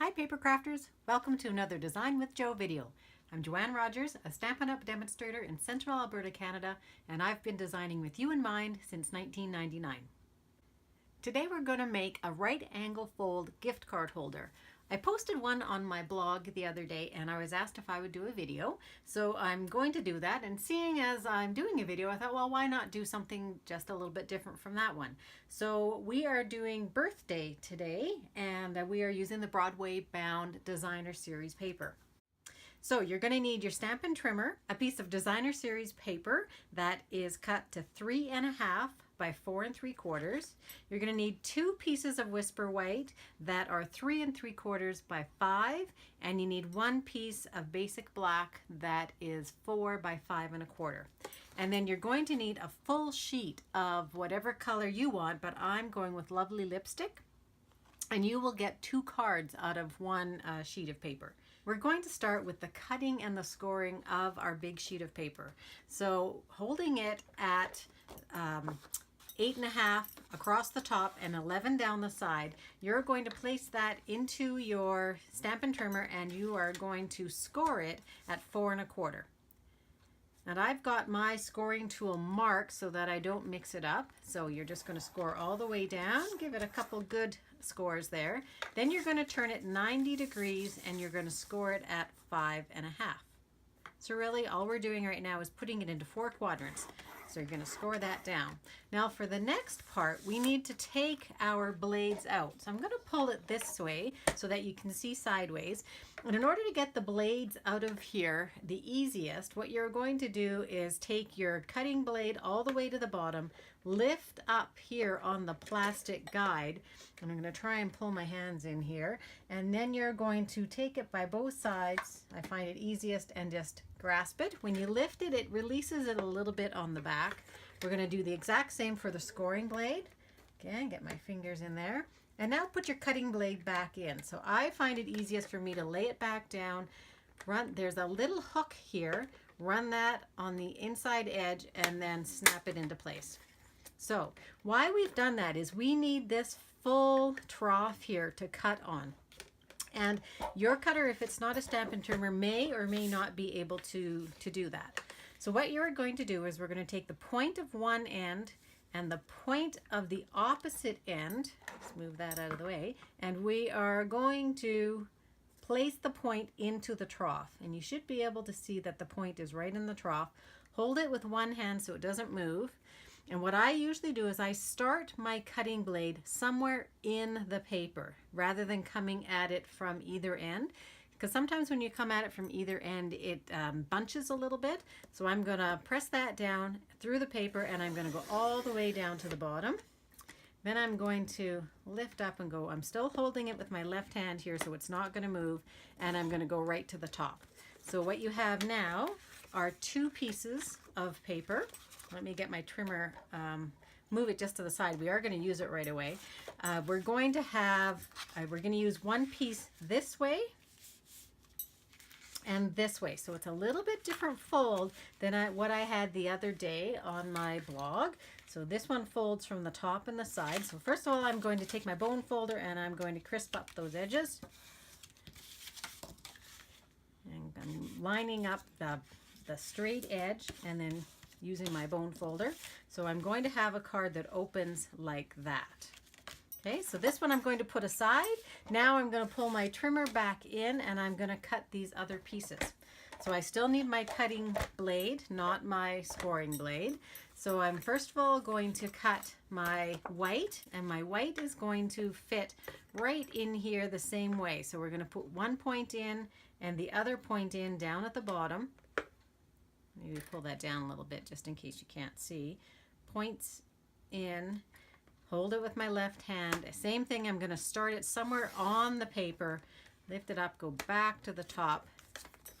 Hi Papercrafters! Welcome to another Design with Jo video. I'm Joanne Rogers, a Stampin' Up! Demonstrator in Central Alberta, Canada, and I've been designing with you in mind since 1999. Today we're going to make a right angle fold gift card holder. I posted one on my blog the other day and I was asked if I would do a video, so I'm going to do that. And seeing as I'm doing a video, I thought, well, why not do something just a little bit different from that one? So we are doing birthday today, and we are using the Broadway bound designer series paper. So you're going to need your Stampin' Trimmer, a piece of designer series paper that is cut to 3.5 by 4 3/4. You're going to need 2 pieces of Whisper White that are 3 3/4 by 5, and you need 1 piece of basic black that is 4 by 5 1/4. And then you're going to need a full sheet of whatever color you want, but I'm going with Lovely Lipstick, and you will get 2 cards out of 1 sheet of paper. We're going to start with the cutting and the scoring of our big sheet of paper. So holding it at 8.5 across the top and 11 down the side, you're going to place that into your Stampin' Trimmer and you are going to score it at 4 1/4. And I've got my scoring tool marked so that I don't mix it up. So you're just going to score all the way down, give it a couple good scores there. Then you're going to turn it 90 degrees and you're going to score it at 5.5. So really all we're doing right now is putting it into 4 quadrants. So you're going to score that down. Now for the next part, we need to take our blades out. So I'm going to pull it this way so that you can see sideways. And in order to get the blades out of here, the easiest, what you're going to do is take your cutting blade all the way to the bottom, lift up here on the plastic guide, and I'm going to try and pull my hands in here, and then you're going to take it by both sides. I find it easiest, and just grasp it. When you lift it, it releases it a little bit on the back. We're going to do the exact same for the scoring blade. Again, get my fingers in there. And now put your cutting blade back in. So I find it easiest for me to lay it back down. There's a little hook here. Run that on the inside edge and then snap it into place. So why we've done that is we need this full trough here to cut on. And your cutter, if it's not a Stampin' Trimmer, may or may not be able to do that. So what you're going to do is we're going to take the point of one end and the point of the opposite end. Let's move that out of the way. And we are going to place the point into the trough. And you should be able to see that the point is right in the trough. Hold it with one hand so it doesn't move. And what I usually do is I start my cutting blade somewhere in the paper rather than coming at it from either end, because sometimes when you come at it from either end it bunches a little bit. So I'm going to press that down through the paper and I'm going to go all the way down to the bottom. Then I'm going to lift up and go. I'm still holding it with my left hand here so it's not going to move, and I'm going to go right to the top. So what you have now are 2 pieces of paper. Let me get my trimmer, move it just to the side. We are going to use it right away. We're going to use 1 piece this way and this way. So it's a little bit different fold than what I had the other day on my blog. So this one folds from the top and the side. So first of all, I'm going to take my bone folder and I'm going to crisp up those edges. And I'm lining up the straight edge and then using my bone folder. So I'm going to have a card that opens like that. Okay, so this one I'm going to put aside. Now I'm going to pull my trimmer back in and I'm going to cut these other pieces. So I still need my cutting blade, not my scoring blade. So I'm first of all going to cut my white, and my white is going to fit right in here the same way. So we're going to put 1 point in and the other point in down at the bottom. Maybe pull that down a little bit just in case you can't see. Points in, hold it with my left hand. Same thing, I'm going to start it somewhere on the paper, lift it up, go back to the top,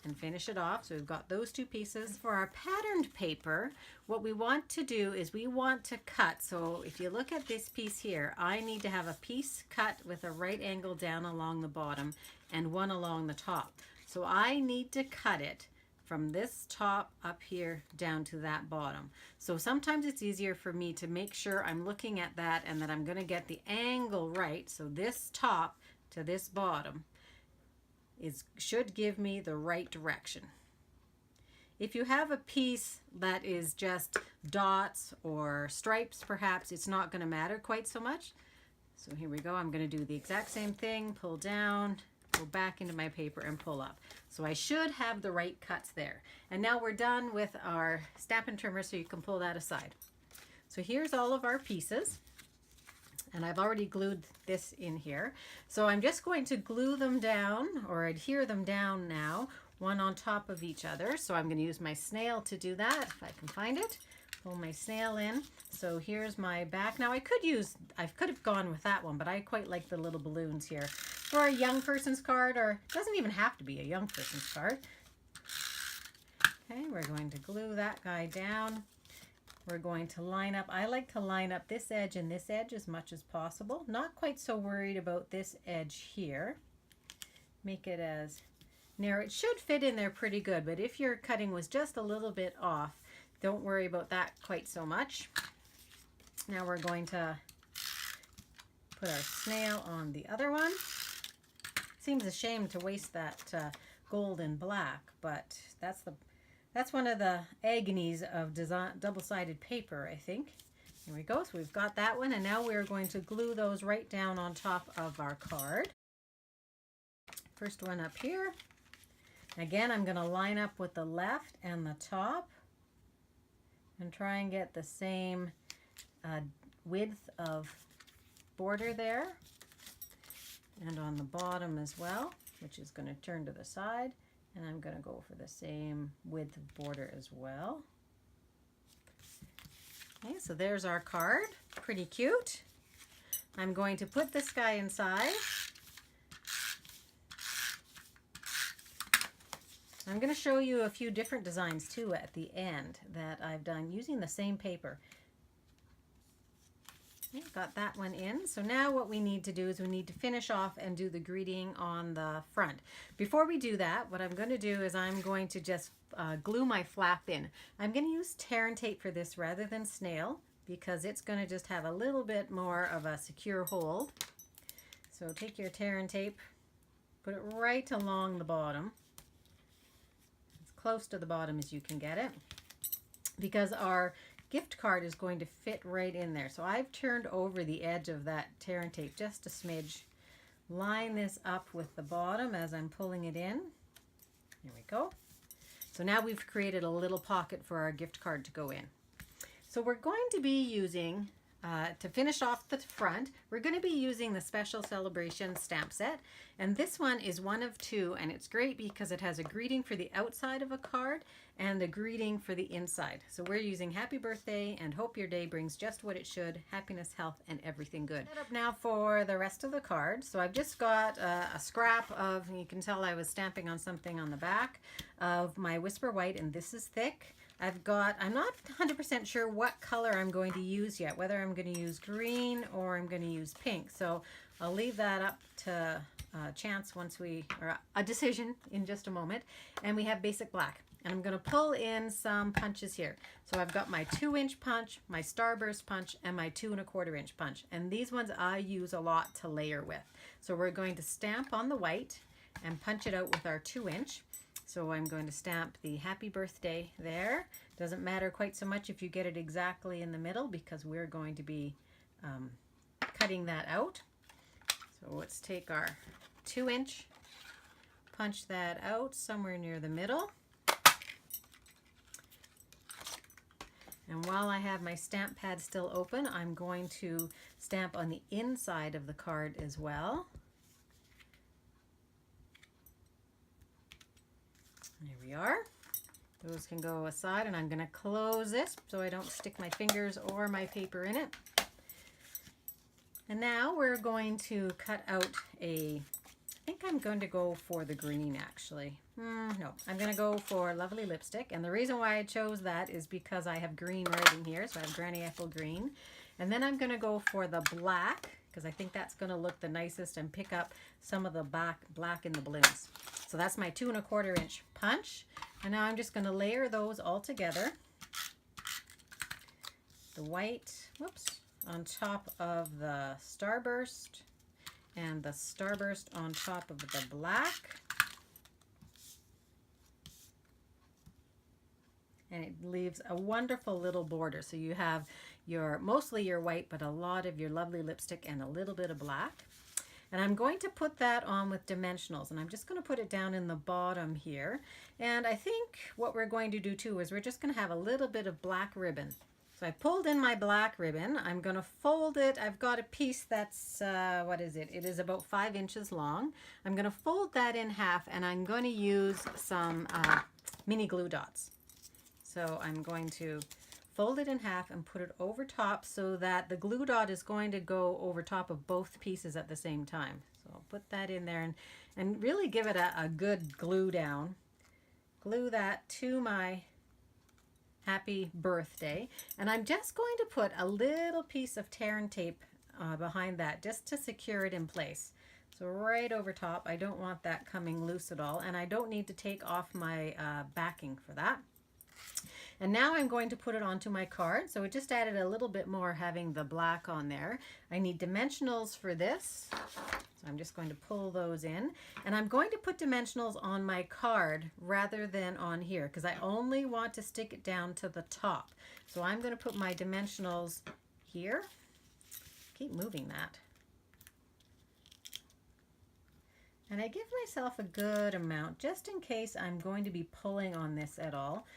and finish it off. So we've got those 2 pieces. For our patterned paper, what we want to do is we want to cut. So if you look at this piece here, I need to have a piece cut with a right angle down along the bottom and one along the top. So I need to cut it from this top up here down to that bottom. So sometimes it's easier for me to make sure I'm looking at that and that I'm going to get the angle right. So this top to this bottom. should give me the right direction. If you have a piece that is just dots or stripes, perhaps it's not going to matter quite so much. So here we go. I'm going to do the exact same thing. Pull down, go back into my paper and pull up. So I should have the right cuts there. And now we're done with our Stampin' Trimmer, so you can pull that aside. So here's all of our pieces. And I've already glued this in here. So I'm just going to glue them down or adhere them down now, one on top of each other. So I'm going to use my snail to do that, if I can find it. Pull my snail in. So here's my back. Now I could have gone with that one, but I quite like the little balloons here. For a young person's card, or it doesn't even have to be a young person's card. Okay, we're going to glue that guy down. We're going to line up. I like to line up this edge and this edge as much as possible. Not quite so worried about this edge here. Make it as narrow. It should fit in there pretty good, but if your cutting was just a little bit off, don't worry about that quite so much. Now we're going to put our snail on the other one. Seems a shame to waste that gold and black, but that's one of the agonies of double-sided paper, I think. Here we go. So we've got that one, and now we're going to glue those right down on top of our card. First one up here. Again, I'm going to line up with the left and the top and try and get the same width of border there, and on the bottom as well, which is going to turn to the side. And I'm going to go for the same width of border as well. Okay, so there's our card. Pretty cute. I'm going to put this guy inside. I'm going to show you a few different designs too at the end that I've done using the same paper. Okay, got that one in. So now what we need to do is we need to finish off and do the greeting on the front. Before we do that, what I'm going to do is I'm going to just glue my flap in. I'm going to use tear and tape for this rather than snail because it's going to just have a little bit more of a secure hold. So take your tear and tape, put it right along the bottom, as close to the bottom as you can get it, because our gift card is going to fit right in there. So I've turned over the edge of that tear and tape just a smidge. Line this up with the bottom as I'm pulling it in. There we go. So now we've created a little pocket for our gift card to go in. So we're going to be using, to finish off the front, we're going to be using the Special Celebration stamp set. And this one is one of two, and it's great because it has a greeting for the outside of a card and a greeting for the inside. So we're using happy birthday and hope your day brings just what it should, happiness, health, and everything good. Set up now for the rest of the card. So I've just got a scrap of, you can tell I was stamping on something on the back, of my Whisper White, and this is thick. I'm not 100% sure what color I'm going to use yet, whether I'm going to use green or I'm going to use pink. So I'll leave that up to chance or a decision in just a moment. And we have basic black. And I'm going to pull in some punches here. So I've got my 2-inch punch, my Starburst punch, and my 2 1/4-inch punch. And these ones I use a lot to layer with. So we're going to stamp on the white and punch it out with our 2-inch. So I'm going to stamp the happy birthday there. Doesn't matter quite so much if you get it exactly in the middle because we're going to be cutting that out. So let's take our 2-inch, punch that out somewhere near the middle. And while I have my stamp pad still open, I'm going to stamp on the inside of the card as well. There we are. Those can go aside, and I'm going to close this so I don't stick my fingers or my paper in it. And now we're going to cut out I think I'm going to go for the green actually. No, I'm going to go for Lovely Lipstick. And the reason why I chose that is because I have green right in here. So I have Granny Apple Green. And then I'm going to go for the black because I think that's going to look the nicest and pick up some of the black in the balloons. So that's my 2 1/4-inch punch. And now I'm just going to layer those all together. The white, on top of the Starburst, and the Starburst on top of the black. And it leaves a wonderful little border. So you have mostly your white, but a lot of your lovely lipstick and a little bit of black. And I'm going to put that on with dimensionals, and I'm just going to put it down in the bottom here. And I think what we're going to do too is we're just going to have a little bit of black ribbon. So I pulled in my black ribbon. I'm going to fold it. I've got a piece that's, what is it? It is about 5 inches long. I'm going to fold that in half, and I'm going to use some mini glue dots. So I'm going to fold it in half and put it over top so that the glue dot is going to go over top of both pieces at the same time. So I'll put that in there and really give it a good glue down. Glue that to my happy birthday. And I'm just going to put a little piece of tear and tape behind that just to secure it in place. So right over top. I don't want that coming loose at all, and I don't need to take off my backing for that. And now I'm going to put it onto my card. So it just added a little bit more having the black on there. I need dimensionals for this. So I'm just going to pull those in. And I'm going to put dimensionals on my card rather than on here because I only want to stick it down to the top. So I'm going to put my dimensionals here. Keep moving that. And I give myself a good amount just in case I'm going to be pulling on this at all.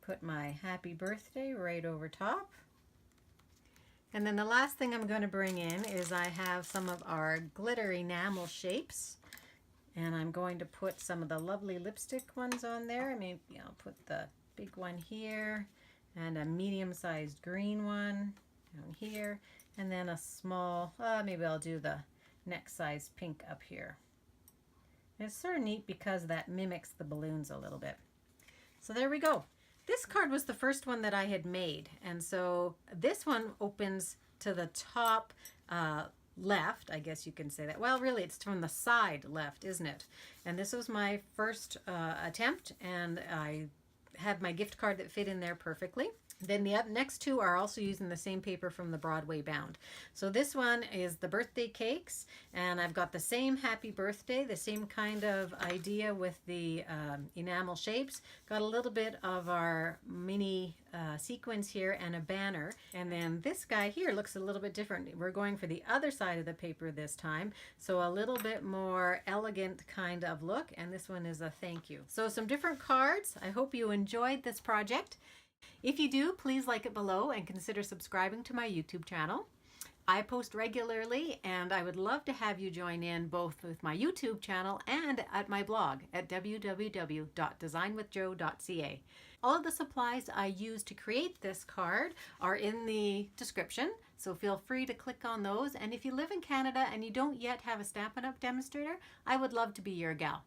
Put my happy birthday right over top. And then the last thing I'm going to bring in is I have some of our glitter enamel shapes. And I'm going to put some of the lovely lipstick ones on there. Maybe I'll put the big one here and a medium-sized green one down here. And then a small, maybe I'll do the next size pink up here. And it's sort of neat because that mimics the balloons a little bit. So there we go. This card was the first one that I had made, and so this one opens to the top left, I guess you can say that. Well, really, it's from the side left, isn't it? And this was my first attempt, and I had my gift card that fit in there perfectly. Then the next two are also using the same paper from the Broadway bound. So this one is the birthday cakes, and I've got the same happy birthday, the same kind of idea with the enamel shapes. Got a little bit of our mini sequins here and a banner. And then this guy here looks a little bit different. We're going for the other side of the paper this time. So a little bit more elegant kind of look. And this one is a thank you. So some different cards. I hope you enjoyed this project. If you do, please like it below and consider subscribing to my YouTube channel. I post regularly, and I would love to have you join in both with my YouTube channel and at my blog at www.designwithjo.ca. All of the supplies I use to create this card are in the description, so feel free to click on those. And if you live in Canada and you don't yet have a Stampin' Up! Demonstrator, I would love to be your gal.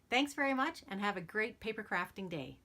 Thanks very much, and have a great paper crafting day.